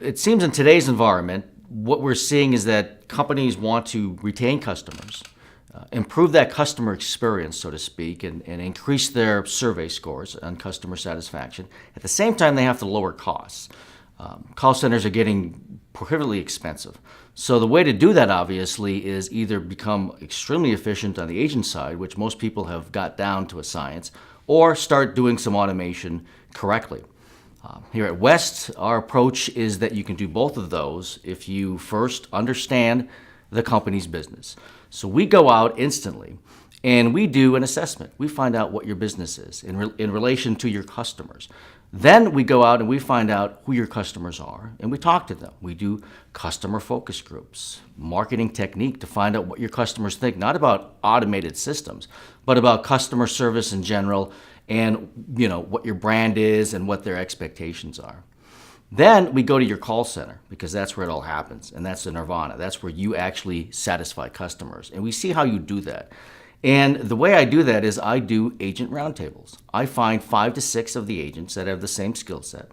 it seems in today's environment, what we're seeing is that companies want to retain customers, improve that customer experience, so to speak, and increase their survey scores on customer satisfaction. At the same time, they have to lower costs. Call centers are getting prohibitively expensive. So the way to do that, obviously, is either become extremely efficient on the agent side, which most people have got down to a science, or start doing some automation correctly. Here at West, our approach is that you can do both of those if you first understand the company's business. So we go out instantly and we do an assessment. We find out what your business is in relation to your customers. Then we go out and we find out who your customers are and we talk to them. We do customer focus groups, marketing technique to find out what your customers think, not about automated systems, but about customer service in general and what your brand is and what their expectations are. Then we go to your call center because that's where it all happens, and that's the nirvana. That's where you actually satisfy customers, and we see how you do that. And the way I do that is I do agent roundtables. I find 5 to 6 of the agents that have the same skill set,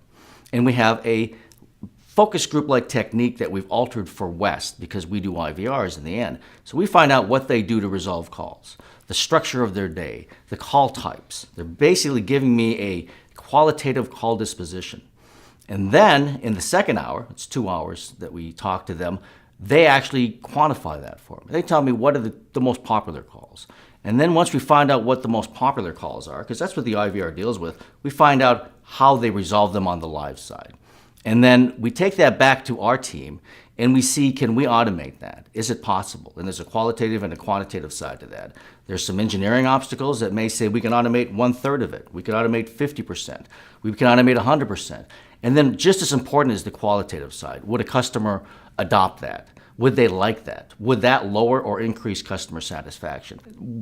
and we have a focus group-like technique that we've altered for West because we do IVRs in the end. So we find out what they do to resolve calls, the structure of their day, the call types. They're basically giving me a qualitative call disposition. And then in the second hour, it's 2 hours that we talk to them, they actually quantify that for me. They tell me what are the most popular calls. And then once we find out what the most popular calls are, because that's what the IVR deals with, we find out how they resolve them on the live side. And then we take that back to our team and we see, can we automate that? Is it possible? And there's a qualitative and a quantitative side to that. There's some engineering obstacles that may say we can automate 1/3 of it. We can automate 50%. We can automate 100%. And then just as important is the qualitative side. Would a customer adopt that? Would they like that? Would that lower or increase customer satisfaction?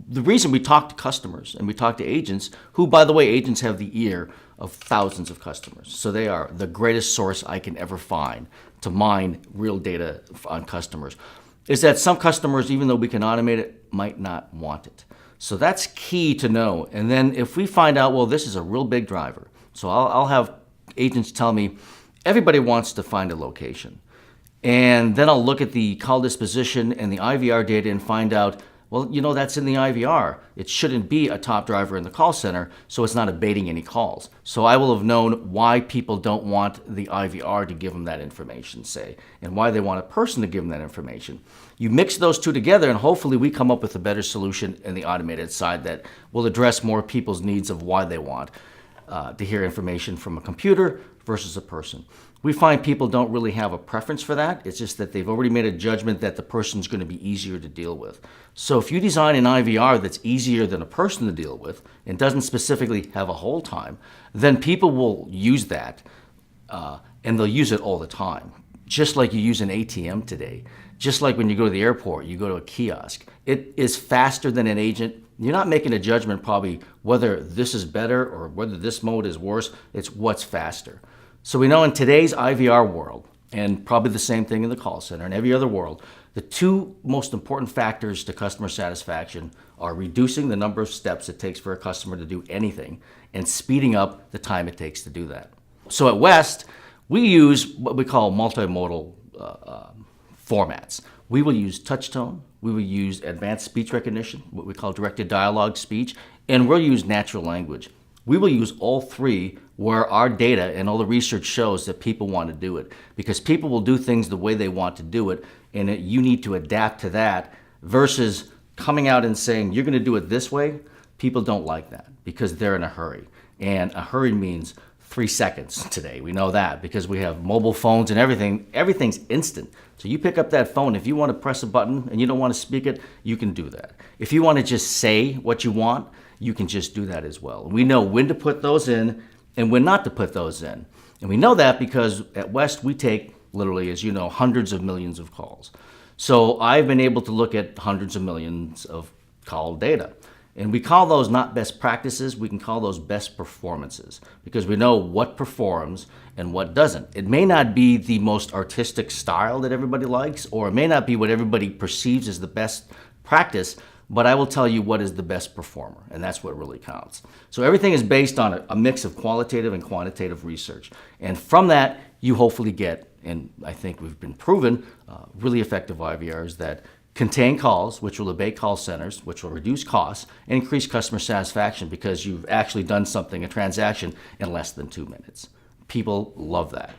The reason we talk to customers and we talk to agents, who, by the way, agents have the ear of thousands of customers. So they are the greatest source I can ever find to mine real data on customers, is that some customers, even though we can automate it, might not want it. So that's key to know. And then if we find out, well, this is a real big driver. So I'll have agents tell me, everybody wants to find a location. And then I'll look at the call disposition and the IVR data and find out, well, that's in the IVR. It shouldn't be a top driver in the call center, so it's not abating any calls. So I will have known why people don't want the IVR to give them that information, say, and why they want a person to give them that information. You mix those two together and hopefully we come up with a better solution in the automated side that will address more people's needs of why they want to hear information from a computer versus a person. We find people don't really have a preference for that. It's just that they've already made a judgment that the person's going to be easier to deal with. So if you design an IVR that's easier than a person to deal with and doesn't specifically have a hold time, then people will use that and they'll use it all the time. Just like you use an ATM today. Just like when you go to the airport, you go to a kiosk. It is faster than an agent. You're not making a judgment probably whether this is better or whether this mode is worse. It's what's faster. So we know in today's IVR world, and probably the same thing in the call center and every other world, the two most important factors to customer satisfaction are reducing the number of steps it takes for a customer to do anything and speeding up the time it takes to do that. So at West, we use what we call multimodal formats. We will use touch tone, we will use advanced speech recognition, what we call directed dialogue speech, and we'll use natural language. We will use all three where our data and all the research shows that people want to do it, because people will do things the way they want to do it, and you need to adapt to that versus coming out and saying, you're going to do it this way. People don't like that because they're in a hurry, and a hurry means 3 seconds today. We know that because we have mobile phones and everything's instant. So you pick up that phone, if you want to press a button and you don't want to speak it, you can do that. If you want to just say what you want, you can just do that as well. We know when to put those in and when not to put those in. And we know that because at West, we take literally, as you know, hundreds of millions of calls. So I've been able to look at hundreds of millions of call data. And we call those not best practices, we can call those best performances because we know what performs and what doesn't. It may not be the most artistic style that everybody likes, or it may not be what everybody perceives as the best practice, but I will tell you what is the best performer, and that's what really counts. So everything is based on a mix of qualitative and quantitative research. And from that, you hopefully get and I think we've been proven really effective IVRs that contain calls, which will abate call centers, which will reduce costs, and increase customer satisfaction because you've actually done something, a transaction, in less than 2 minutes. People love that.